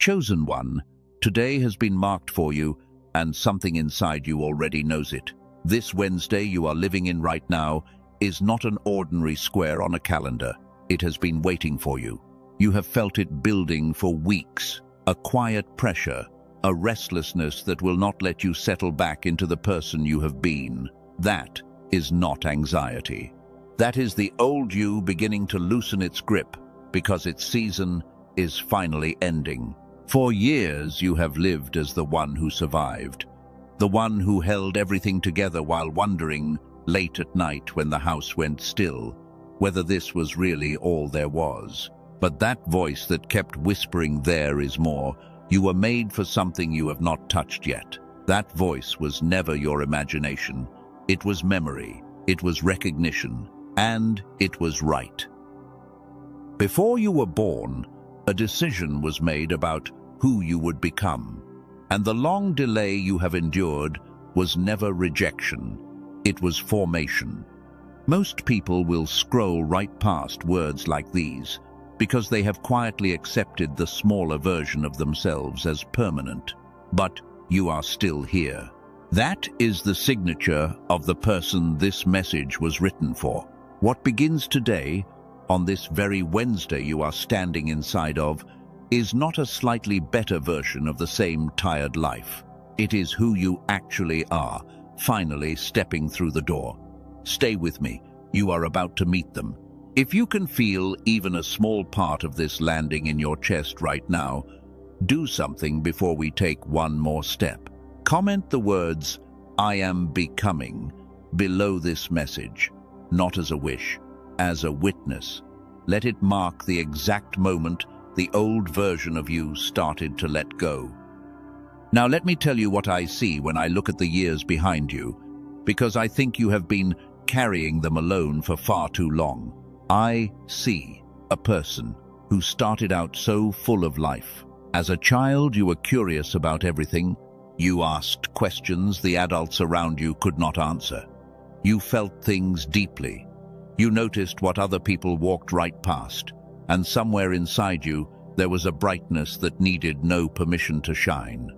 Chosen one, today has been marked for you, and something inside you already knows it. This Wednesday you are living in right now is not an ordinary square on a calendar. It has been waiting for you. You have felt it building for weeks, a quiet pressure, a restlessness that will not let you settle back into the person you have been. That is not anxiety. That is the old you beginning to loosen its grip because its season is finally ending. For years you have lived as the one who survived, the one who held everything together while wondering, late at night when the house went still, whether this was really all there was. But that voice that kept whispering, "There is more. You were made for something you have not touched yet." That voice was never your imagination. It was memory, it was recognition, and it was right. Before you were born, a decision was made about who you would become, and the long delay you have endured was never rejection, it was formation. Most people will scroll right past words like these because they have quietly accepted the smaller version of themselves as permanent. But you are still here. That is the signature of the person this message was written for. What begins today, on this very Wednesday you are standing inside of, is not a slightly better version of the same tired life. It is who you actually are, finally stepping through the door. Stay with me. You are about to meet them. If you can feel even a small part of this landing in your chest right now, do something before we take one more step. Comment the words, "I am becoming," below this message, not as a wish, as a witness. Let it mark the exact moment the old version of you started to let go. Now let me tell you what I see when I look at the years behind you, because I think you have been carrying them alone for far too long. I see a person who started out so full of life. As a child, you were curious about everything. You asked questions the adults around you could not answer. You felt things deeply. You noticed what other people walked right past, and somewhere inside you, there was a brightness that needed no permission to shine.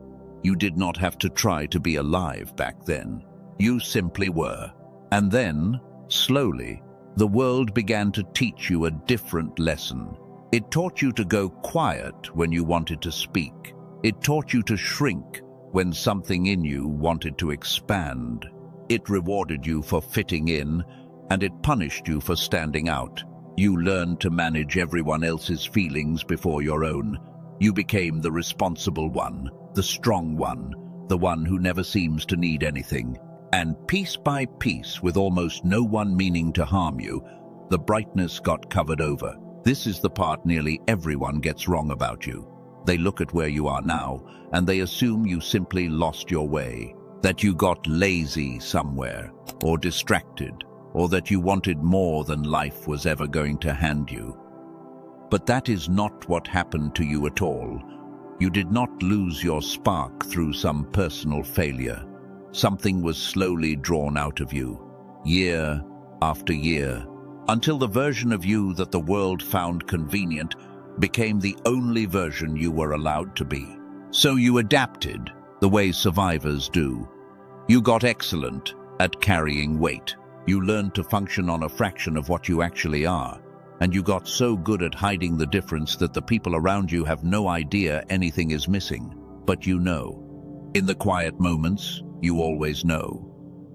You did not have to try to be alive back then. You simply were. And then, slowly, the world began to teach you a different lesson. It taught you to go quiet when you wanted to speak. It taught you to shrink when something in you wanted to expand. It rewarded you for fitting in, and it punished you for standing out. You learned to manage everyone else's feelings before your own. You became the responsible one, the strong one, the one who never seems to need anything. And piece by piece, with almost no one meaning to harm you, the brightness got covered over. This is the part nearly everyone gets wrong about you. They look at where you are now, and they assume you simply lost your way, that you got lazy somewhere, or distracted, or that you wanted more than life was ever going to hand you. But that is not what happened to you at all. You did not lose your spark through some personal failure. Something was slowly drawn out of you, year after year, until the version of you that the world found convenient became the only version you were allowed to be. So you adapted, the way survivors do. You got excellent at carrying weight. You learned to function on a fraction of what you actually are, and you got so good at hiding the difference that the people around you have no idea anything is missing. But you know. In the quiet moments, you always know.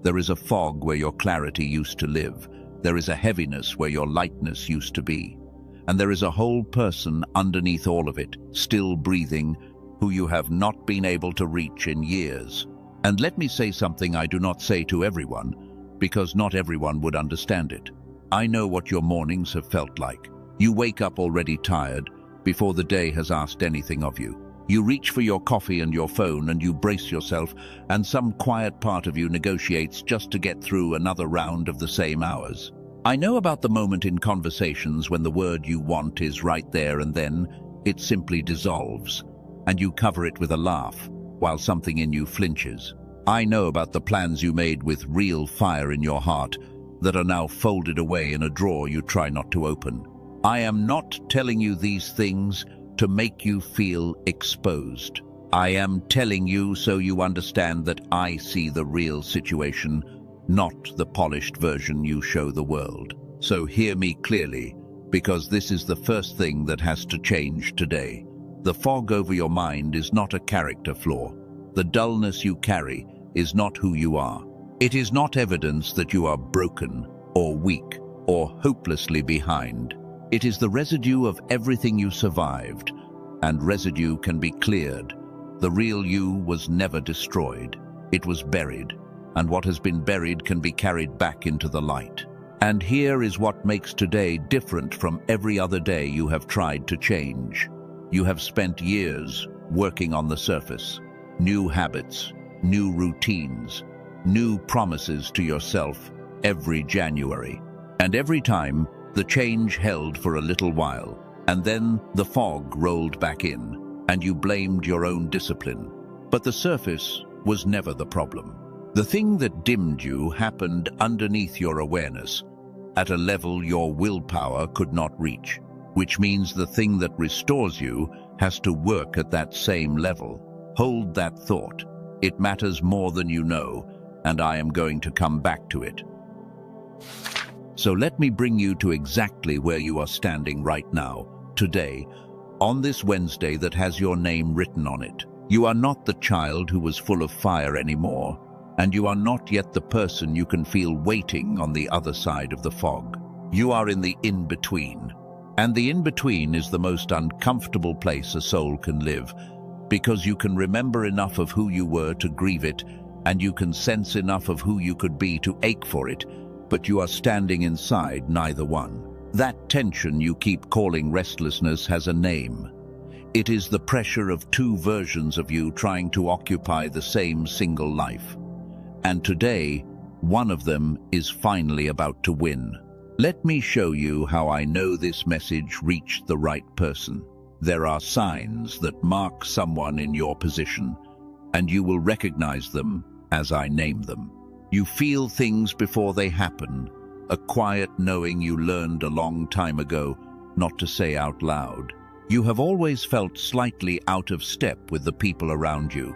There is a fog where your clarity used to live. There is a heaviness where your lightness used to be. And there is a whole person underneath all of it, still breathing, who you have not been able to reach in years. And let me say something I do not say to everyone, because not everyone would understand it. I know what your mornings have felt like. You wake up already tired, before the day has asked anything of you. You reach for your coffee and your phone and you brace yourself, and some quiet part of you negotiates just to get through another round of the same hours. I know about the moment in conversations when the word you want is right there and then it simply dissolves, and you cover it with a laugh while something in you flinches. I know about the plans you made with real fire in your heart that are now folded away in a drawer you try not to open. I am not telling you these things to make you feel exposed. I am telling you so you understand that I see the real situation, not the polished version you show the world. So hear me clearly, because this is the first thing that has to change today. The fog over your mind is not a character flaw. The dullness you carry is not who you are. It is not evidence that you are broken or weak or hopelessly behind. It is the residue of everything you survived, and residue can be cleared. The real you was never destroyed. It was buried, and what has been buried can be carried back into the light. And here is what makes today different from every other day you have tried to change. You have spent years working on the surface. New habits, new routines, new promises to yourself every January. And every time, the change held for a little while, and then the fog rolled back in, and you blamed your own discipline. But the surface was never the problem. The thing that dimmed you happened underneath your awareness, at a level your willpower could not reach, which means the thing that restores you has to work at that same level. Hold that thought. It matters more than you know, and I am going to come back to it. So let me bring you to exactly where you are standing right now, today, on this Wednesday that has your name written on it. You are not the child who was full of fire anymore, and you are not yet the person you can feel waiting on the other side of the fog. You are in the in-between, and the in-between is the most uncomfortable place a soul can live, because you can remember enough of who you were to grieve it, and you can sense enough of who you could be to ache for it, but you are standing inside neither one. That tension you keep calling restlessness has a name. It is the pressure of two versions of you trying to occupy the same single life. And today, one of them is finally about to win. Let me show you how I know this message reached the right person. There are signs that mark someone in your position, and you will recognize them as I name them. You feel things before they happen, a quiet knowing you learned a long time ago not to say out loud. You have always felt slightly out of step with the people around you,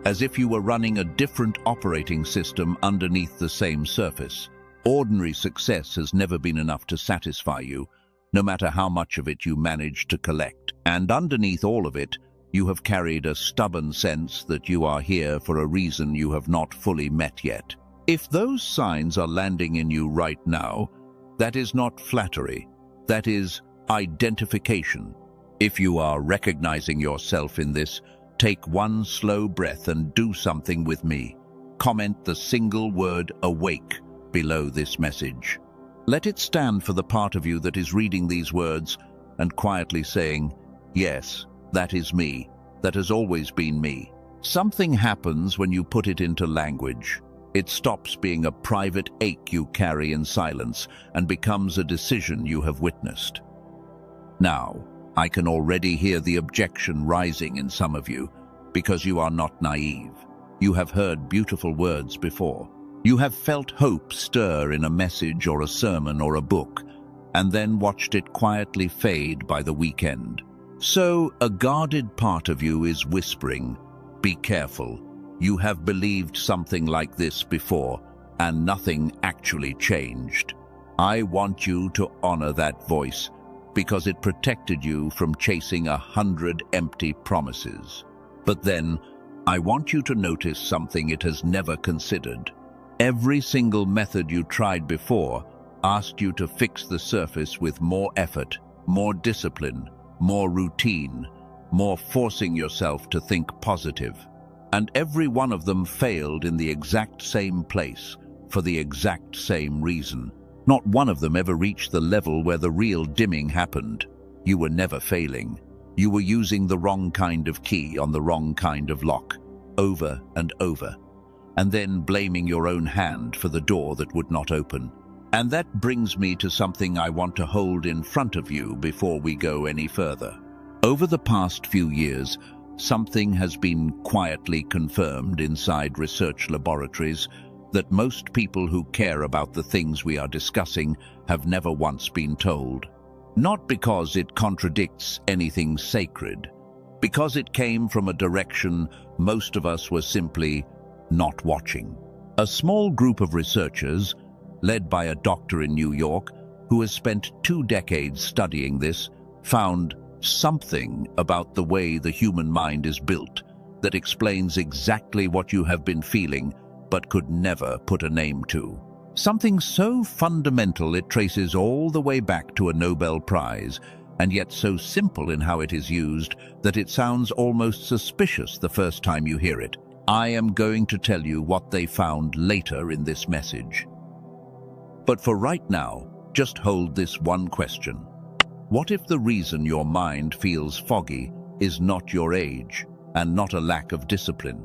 as if you were running a different operating system underneath the same surface. Ordinary success has never been enough to satisfy you, no matter how much of it you manage to collect. And underneath all of it, you have carried a stubborn sense that you are here for a reason you have not fully met yet. If those signs are landing in you right now, that is not flattery. That is identification. If you are recognizing yourself in this, take one slow breath and do something with me. Comment the single word "awake" below this message. Let it stand for the part of you that is reading these words and quietly saying, "Yes, that is me. That has always been me." Something happens when you put it into language. It stops being a private ache you carry in silence and becomes a decision you have witnessed. Now, I can already hear the objection rising in some of you, because you are not naive. You have heard beautiful words before. You have felt hope stir in a message or a sermon or a book, and then watched it quietly fade by the weekend. So, a guarded part of you is whispering, "Be careful. You have believed something like this before, and nothing actually changed." I want you to honor that voice, because it protected you from chasing 100 empty promises. But then, I want you to notice something it has never considered. Every single method you tried before asked you to fix the surface with more effort, more discipline, more routine, more forcing yourself to think positive. And every one of them failed in the exact same place, for the exact same reason. Not one of them ever reached the level where the real dimming happened. You were never failing. You were using the wrong kind of key on the wrong kind of lock, over and over, and then blaming your own hand for the door that would not open. And that brings me to something I want to hold in front of you before we go any further. Over the past few years, something has been quietly confirmed inside research laboratories that most people who care about the things we are discussing have never once been told. Not because it contradicts anything sacred, because it came from a direction most of us were simply not watching. A small group of researchers, led by a doctor in New York who has spent 2 decades studying this, found something about the way the human mind is built that explains exactly what you have been feeling but could never put a name to. Something so fundamental it traces all the way back to a Nobel Prize, and yet so simple in how it is used that it sounds almost suspicious the first time you hear it. I am going to tell you what they found later in this message. But for right now, just hold this one question. What if the reason your mind feels foggy is not your age and not a lack of discipline?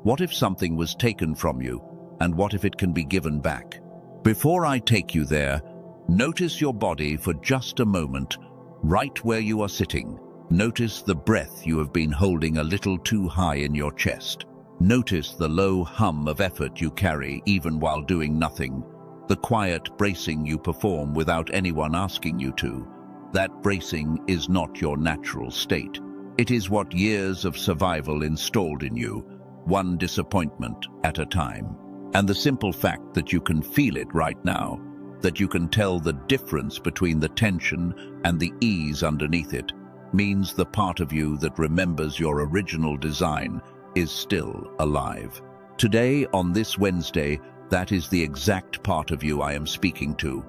What if something was taken from you, and what if it can be given back? Before I take you there, notice your body for just a moment, right where you are sitting. Notice the breath you have been holding a little too high in your chest. Notice the low hum of effort you carry even while doing nothing, the quiet bracing you perform without anyone asking you to. That bracing is not your natural state. It is what years of survival installed in you, one disappointment at a time. And the simple fact that you can feel it right now, that you can tell the difference between the tension and the ease underneath it, means the part of you that remembers your original design is still alive. Today, on this Wednesday, that is the exact part of you I am speaking to.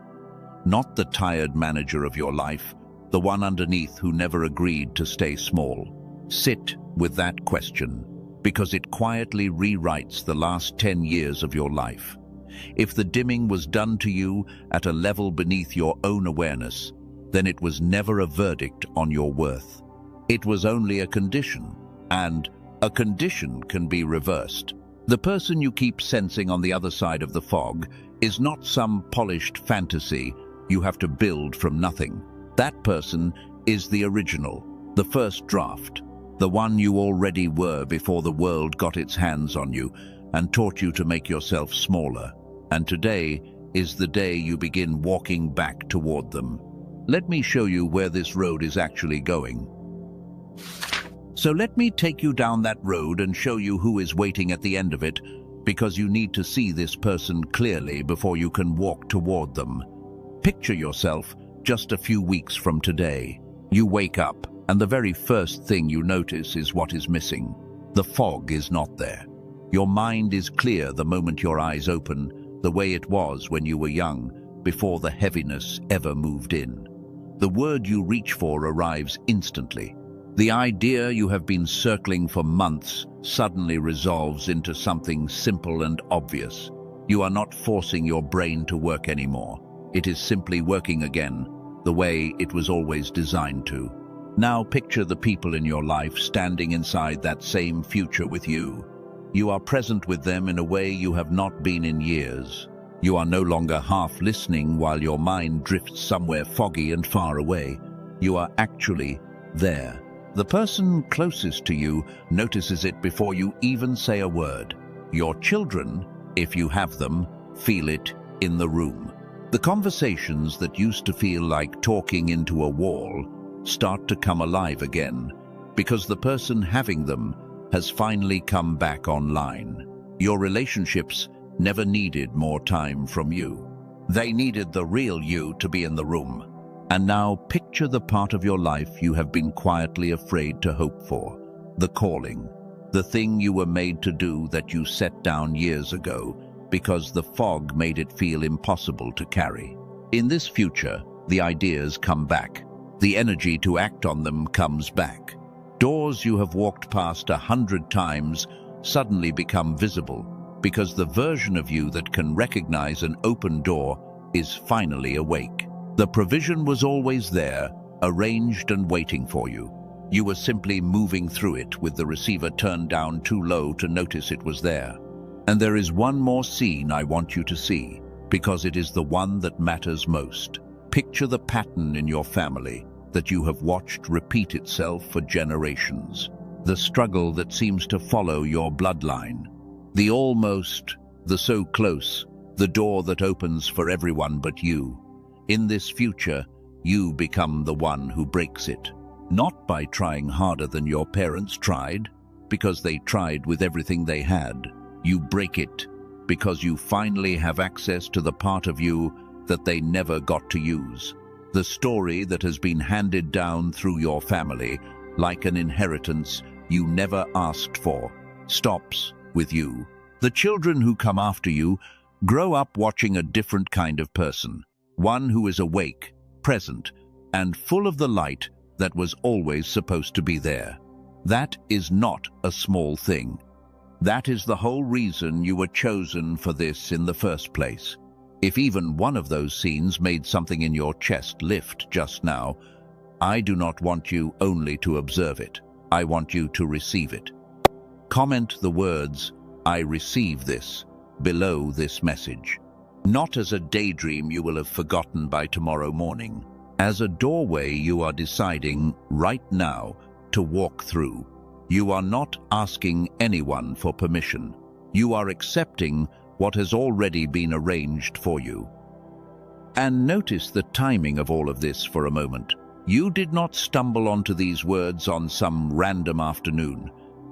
Not the tired manager of your life, the one underneath who never agreed to stay small. Sit with that question, because it quietly rewrites the last 10 years of your life. If the dimming was done to you at a level beneath your own awareness, then it was never a verdict on your worth. It was only a condition, and a condition can be reversed. The person you keep sensing on the other side of the fog is not some polished fantasy you have to build from nothing. That person is the original, the first draft, the one you already were before the world got its hands on you and taught you to make yourself smaller. And today is the day you begin walking back toward them. Let me show you where this road is actually going. So let me take you down that road and show you who is waiting at the end of it, because you need to see this person clearly before you can walk toward them. Picture yourself just a few weeks from today. You wake up, and the very first thing you notice is what is missing. The fog is not there. Your mind is clear the moment your eyes open, the way it was when you were young, before the heaviness ever moved in. The word you reach for arrives instantly. The idea you have been circling for months suddenly resolves into something simple and obvious. You are not forcing your brain to work anymore. It is simply working again, the way it was always designed to. Now picture the people in your life standing inside that same future with you. You are present with them in a way you have not been in years. You are no longer half listening while your mind drifts somewhere foggy and far away. You are actually there. The person closest to you notices it before you even say a word. Your children, if you have them, feel it in the room. The conversations that used to feel like talking into a wall start to come alive again, because the person having them has finally come back online. Your relationships never needed more time from you. They needed the real you to be in the room. And now picture the part of your life you have been quietly afraid to hope for. The calling, the thing you were made to do that you set down years ago because the fog made it feel impossible to carry. In this future, the ideas come back. The energy to act on them comes back. Doors you have walked past 100 times suddenly become visible because the version of you that can recognize an open door is finally awake. The provision was always there, arranged and waiting for you. You were simply moving through it with the receiver turned down too low to notice it was there. And there is one more scene I want you to see, because it is the one that matters most. Picture the pattern in your family that you have watched repeat itself for generations. The struggle that seems to follow your bloodline. The almost, the so close, the door that opens for everyone but you. In this future, you become the one who breaks it. Not by trying harder than your parents tried, because they tried with everything they had. You break it because you finally have access to the part of you that they never got to use. The story that has been handed down through your family, like an inheritance you never asked for, stops with you. The children who come after you grow up watching a different kind of person, one who is awake, present, and full of the light that was always supposed to be there. That is not a small thing. That is the whole reason you were chosen for this in the first place. If even one of those scenes made something in your chest lift just now, I do not want you only to observe it. I want you to receive it. Comment the words, "I receive this," below this message. Not as a daydream you will have forgotten by tomorrow morning. As a doorway you are deciding right now to walk through. You are not asking anyone for permission. You are accepting what has already been arranged for you. And notice the timing of all of this for a moment. You did not stumble onto these words on some random afternoon.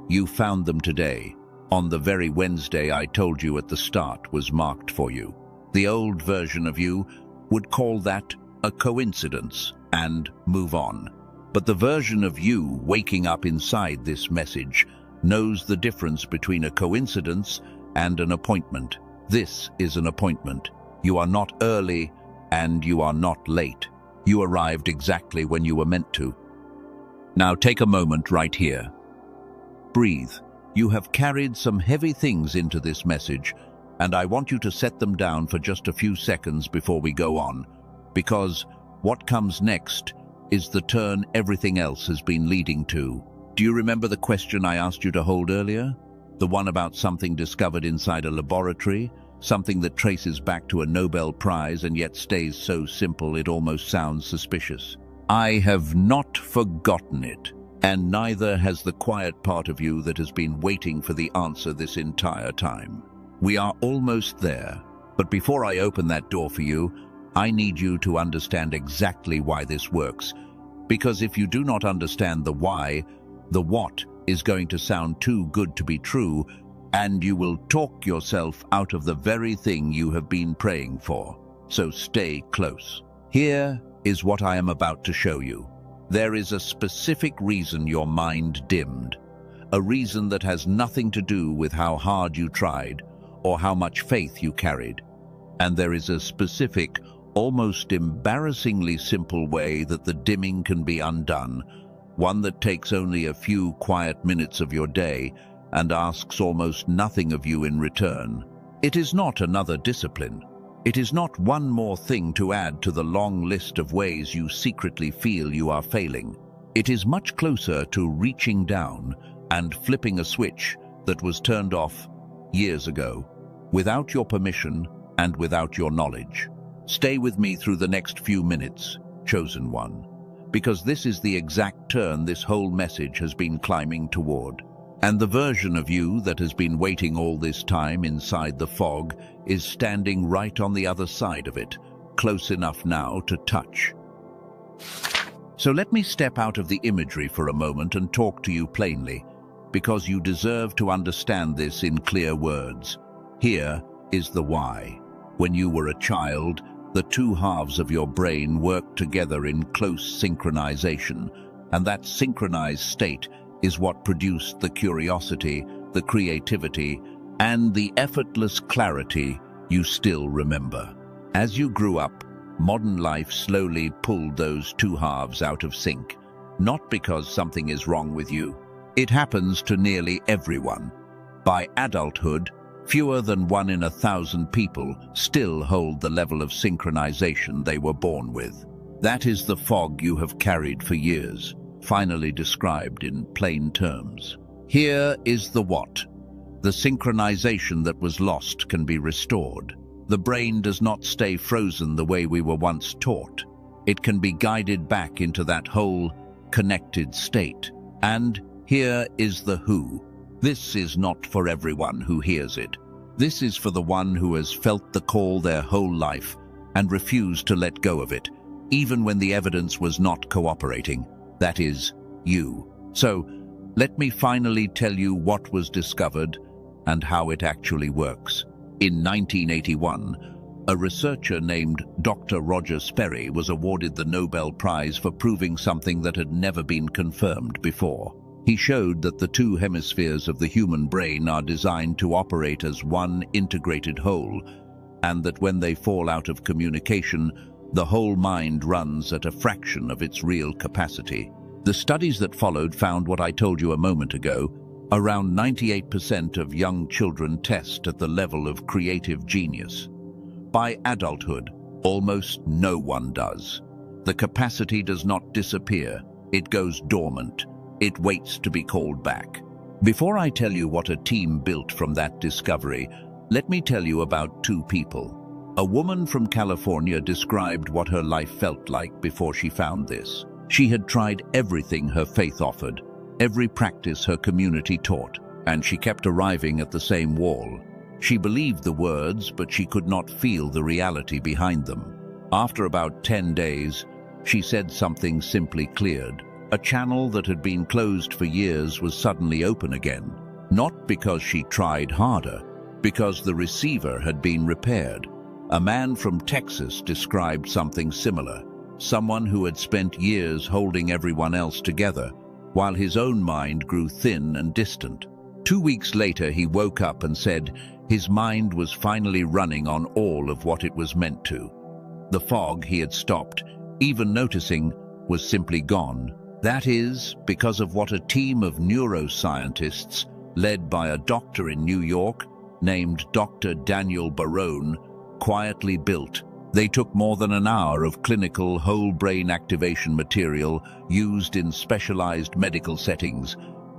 You found them today, on the very Wednesday I told you at the start was marked for you. The old version of you would call that a coincidence and move on. But the version of you waking up inside this message knows the difference between a coincidence and an appointment. This is an appointment. You are not early and you are not late. You arrived exactly when you were meant to. Now take a moment right here. Breathe. You have carried some heavy things into this message, and I want you to set them down for just a few seconds before we go on, because what comes next is the turn everything else has been leading to. Do you remember the question I asked you to hold earlier? The one about something discovered inside a laboratory, something that traces back to a Nobel Prize and yet stays so simple it almost sounds suspicious. I have not forgotten it, and neither has the quiet part of you that has been waiting for the answer this entire time. We are almost there, but before I open that door for you, I need you to understand exactly why this works, because if you do not understand the why, the what is going to sound too good to be true, and you will talk yourself out of the very thing you have been praying for. So stay close. Here is what I am about to show you. There is a specific reason your mind dimmed, a reason that has nothing to do with how hard you tried or how much faith you carried. And there is a specific, almost embarrassingly simple way that the dimming can be undone, one that takes only a few quiet minutes of your day and asks almost nothing of you in return. It is not another discipline. It is not one more thing to add to the long list of ways you secretly feel you are failing. It is much closer to reaching down and flipping a switch that was turned off years ago, without your permission and without your knowledge. Stay with me through the next few minutes, chosen one, because this is the exact turn this whole message has been climbing toward. And the version of you that has been waiting all this time inside the fog is standing right on the other side of it, close enough now to touch. So let me step out of the imagery for a moment and talk to you plainly, because you deserve to understand this in clear words. Here is the why. When you were a child, the two halves of your brain worked together in close synchronization, and that synchronized state is what produced the curiosity, the creativity, and the effortless clarity you still remember. As you grew up, modern life slowly pulled those two halves out of sync, not because something is wrong with you. It happens to nearly everyone. By adulthood, fewer than 1 in 1,000 people still hold the level of synchronization they were born with. That is the fog you have carried for years, finally described in plain terms. Here is the what. The synchronization that was lost can be restored. The brain does not stay frozen the way we were once taught. It can be guided back into that whole, connected state. And here is the who. This is not for everyone who hears it. This is for the one who has felt the call their whole life and refused to let go of it. even when the evidence was not cooperating. That is, you. So, let me finally tell you what was discovered and how it actually works. In 1981, a researcher named Dr. Roger Sperry was awarded the Nobel Prize for proving something that had never been confirmed before. He showed that the two hemispheres of the human brain are designed to operate as one integrated whole, and that when they fall out of communication, the whole mind runs at a fraction of its real capacity. The studies that followed found what I told you a moment ago. Around 98% of young children test at the level of creative genius. By adulthood, almost no one does. The capacity does not disappear, it goes dormant. It waits to be called back. Before I tell you what a team built from that discovery, let me tell you about two people. A woman from California described what her life felt like before she found this. She had tried everything her faith offered, every practice her community taught, and she kept arriving at the same wall. She believed the words, but she could not feel the reality behind them. After about 10 days, she said something simply cleared. A channel that had been closed for years was suddenly open again. Not because she tried harder, because the receiver had been repaired. A man from Texas described something similar. Someone who had spent years holding everyone else together, while his own mind grew thin and distant. 2 weeks later, he woke up and said his mind was finally running on all of what it was meant to. The fog he had stopped, even noticing, was simply gone. That is because of what a team of neuroscientists, led by a doctor in New York named Dr. Daniel Barone, quietly built. They took more than an hour of clinical whole brain activation material used in specialized medical settings,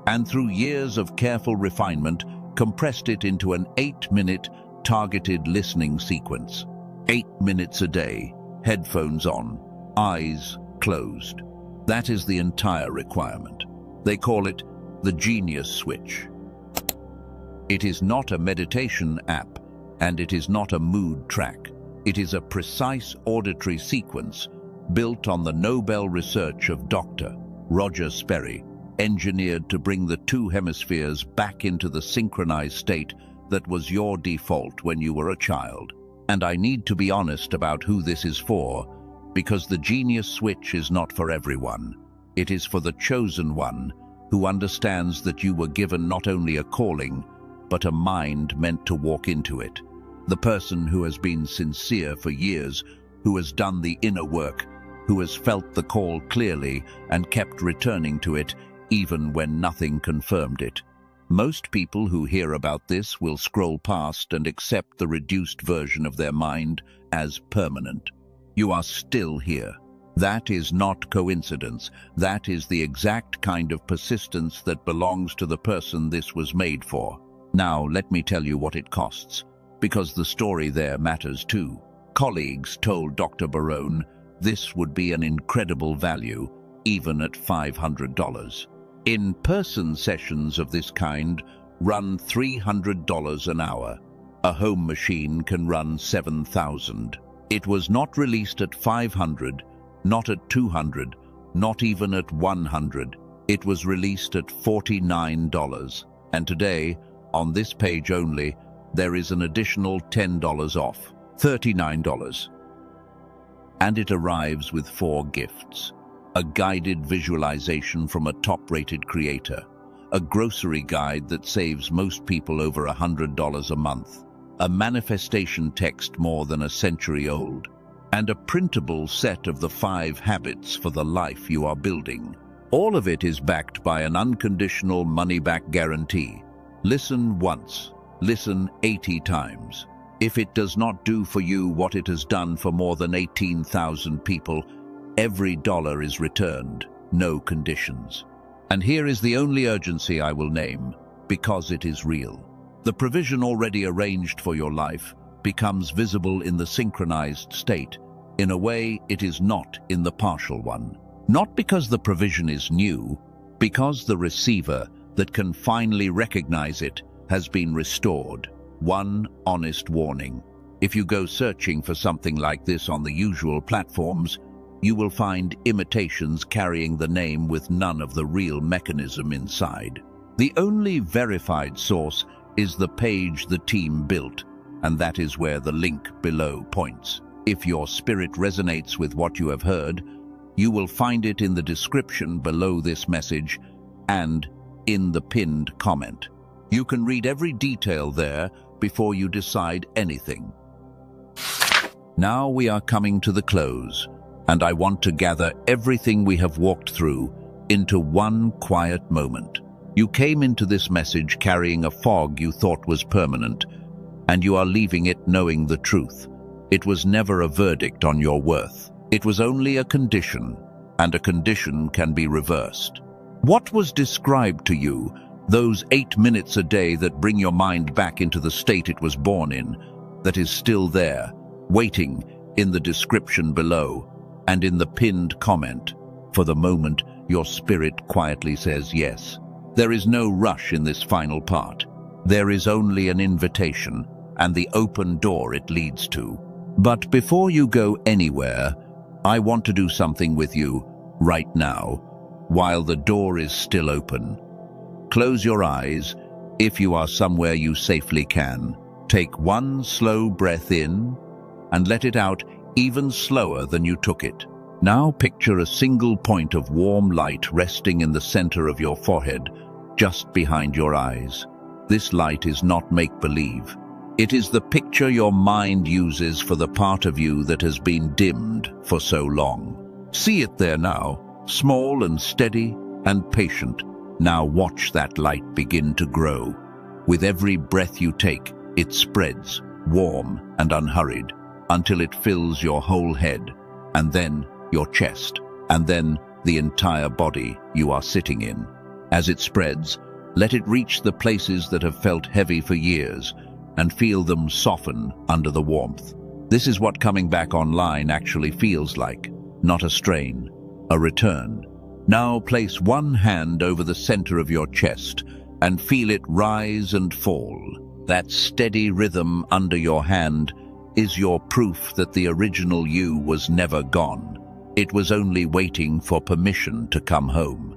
and through years of careful refinement, compressed it into an 8-minute targeted listening sequence. 8 minutes a day, headphones on, eyes closed. That is the entire requirement. They call it the Genius Switch. It is not a meditation app, and it is not a mood track. It is a precise auditory sequence built on the Nobel research of Dr. Roger Sperry, engineered to bring the two hemispheres back into the synchronized state that was your default when you were a child. And I need to be honest about who this is for, because the Genius Switch is not for everyone. It is for the chosen one who understands that you were given not only a calling, but a mind meant to walk into it. The person who has been sincere for years, who has done the inner work, who has felt the call clearly and kept returning to it even when nothing confirmed it. Most people who hear about this will scroll past and accept the reduced version of their mind as permanent. You are still here. That is not coincidence. That is the exact kind of persistence that belongs to the person this was made for. Now, let me tell you what it costs, because the story there matters too. Colleagues told Dr. Barone this would be an incredible value, even at $500. In-person sessions of this kind run $300 an hour. A home machine can run $7,000. It was not released at $500, not at $200, not even at $100. It was released at $49. And today, on this page only, there is an additional $10 off, $39. And it arrives with 4 gifts. A guided visualization from a top-rated creator, a grocery guide that saves most people over $100 a month, a manifestation text more than a century old, and a printable set of the 5 habits for the life you are building. All of it is backed by an unconditional money-back guarantee. Listen once, listen 80 times. If it does not do for you what it has done for more than 18,000 people, every dollar is returned, no conditions. And here is the only urgency I will name, because it is real. The provision already arranged for your life becomes visible in the synchronized state, in a way it is not in the partial one. Not because the provision is new, because the receiver that can finally recognize it has been restored. One honest warning. If you go searching for something like this on the usual platforms, you will find imitations carrying the name with none of the real mechanism inside. The only verified source is the page the team built, and that is where the link below points. If your spirit resonates with what you have heard, you will find it in the description below this message and in the pinned comment. You can read every detail there before you decide anything. Now we are coming to the close, and I want to gather everything we have walked through into one quiet moment. You came into this message carrying a fog you thought was permanent, and you are leaving it knowing the truth. It was never a verdict on your worth. It was only a condition, and a condition can be reversed. What was described to you, those 8 minutes a day that bring your mind back into the state it was born in, that is still there, waiting in the description below and in the pinned comment? For the moment, your spirit quietly says yes. There is no rush in this final part. There is only an invitation and the open door it leads to. But before you go anywhere, I want to do something with you right now, while the door is still open. Close your eyes if you are somewhere you safely can. Take one slow breath in and let it out even slower than you took it. Now picture a single point of warm light resting in the center of your forehead, just behind your eyes. This light is not make-believe. It is the picture your mind uses for the part of you that has been dimmed for so long. See it there now, small and steady and patient. Now watch that light begin to grow. With every breath you take, it spreads, warm and unhurried, until it fills your whole head, and then your chest, and then the entire body you are sitting in. As it spreads, let it reach the places that have felt heavy for years, and feel them soften under the warmth. This is what coming back online actually feels like. Not a strain, a return. Now place one hand over the center of your chest and feel it rise and fall. That steady rhythm under your hand is your proof that the original you was never gone. It was only waiting for permission to come home.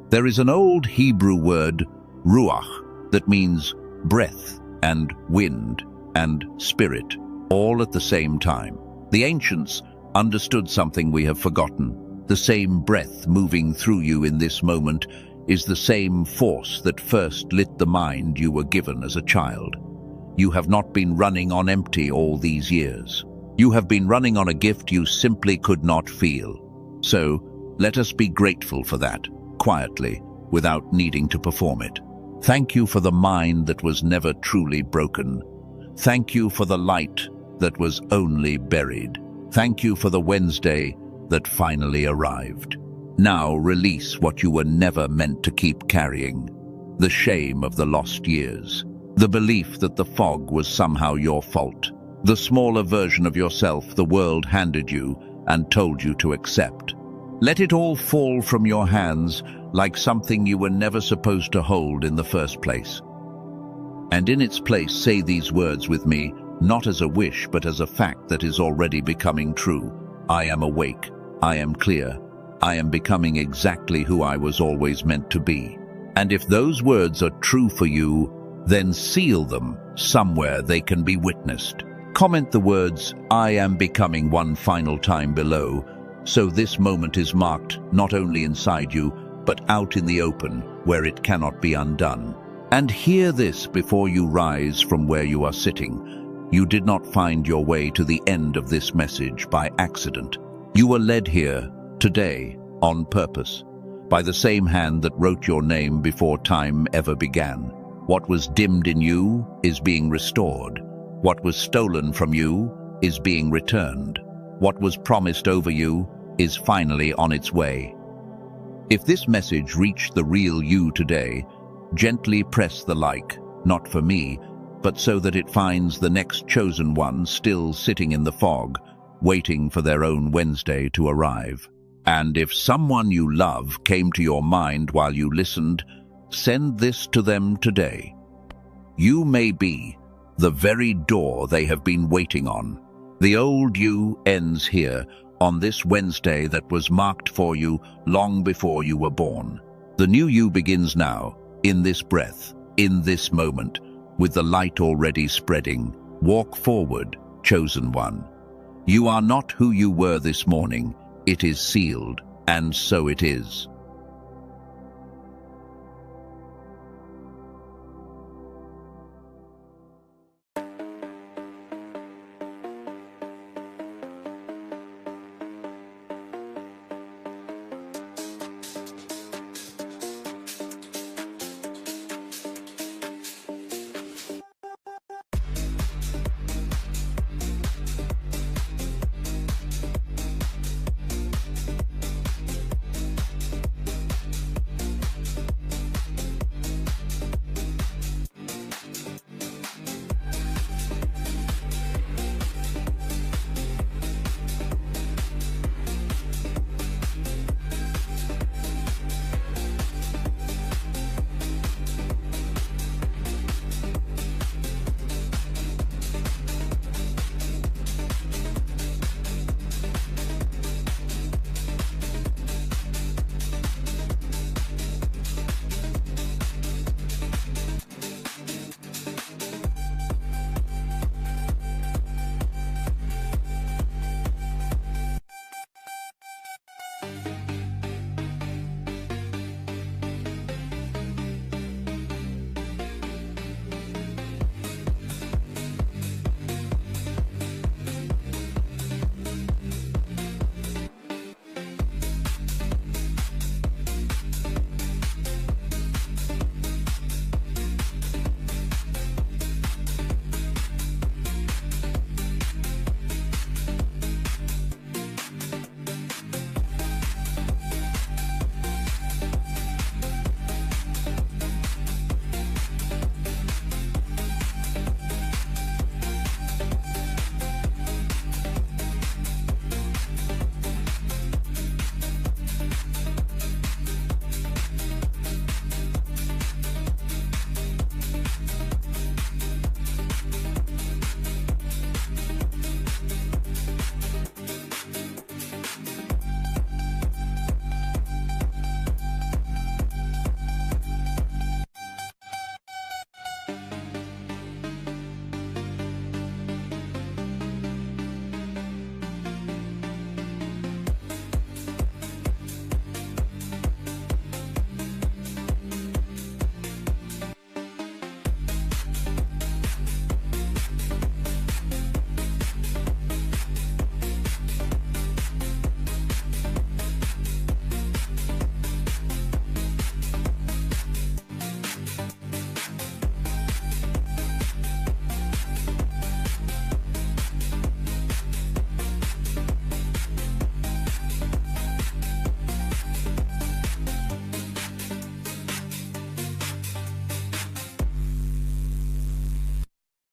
There is an old Hebrew word, ruach, that means breath and wind and spirit, all at the same time. The ancients understood something we have forgotten. The same breath moving through you in this moment is the same force that first lit the mind you were given as a child. You have not been running on empty all these years. You have been running on a gift you simply could not feel. So let us be grateful for that, quietly, without needing to perform it. Thank you for the mind that was never truly broken. Thank you for the light that was only buried. Thank you for the Wednesday that finally arrived. Now release what you were never meant to keep carrying. The shame of the lost years. The belief that the fog was somehow your fault. The smaller version of yourself the world handed you and told you to accept. Let it all fall from your hands like something you were never supposed to hold in the first place. And in its place, say these words with me, not as a wish, but as a fact that is already becoming true. I am awake. I am clear. I am becoming exactly who I was always meant to be. And if those words are true for you, then seal them somewhere they can be witnessed. Comment the words, I am becoming, one final time below, so this moment is marked not only inside you, but out in the open, where it cannot be undone. And hear this before you rise from where you are sitting. You did not find your way to the end of this message by accident. You were led here, today, on purpose, by the same hand that wrote your name before time ever began. What was dimmed in you is being restored. What was stolen from you is being returned. What was promised over you is finally on its way. If this message reached the real you today, gently press the like, not for me, but so that it finds the next chosen one still sitting in the fog, waiting for their own Wednesday to arrive. And if someone you love came to your mind while you listened, send this to them today. You may be the very door they have been waiting on. The old you ends here, on this Wednesday that was marked for you long before you were born. The new you begins now, in this breath, in this moment, with the light already spreading. Walk forward, chosen one. You are not who you were this morning. It is sealed, and so it is.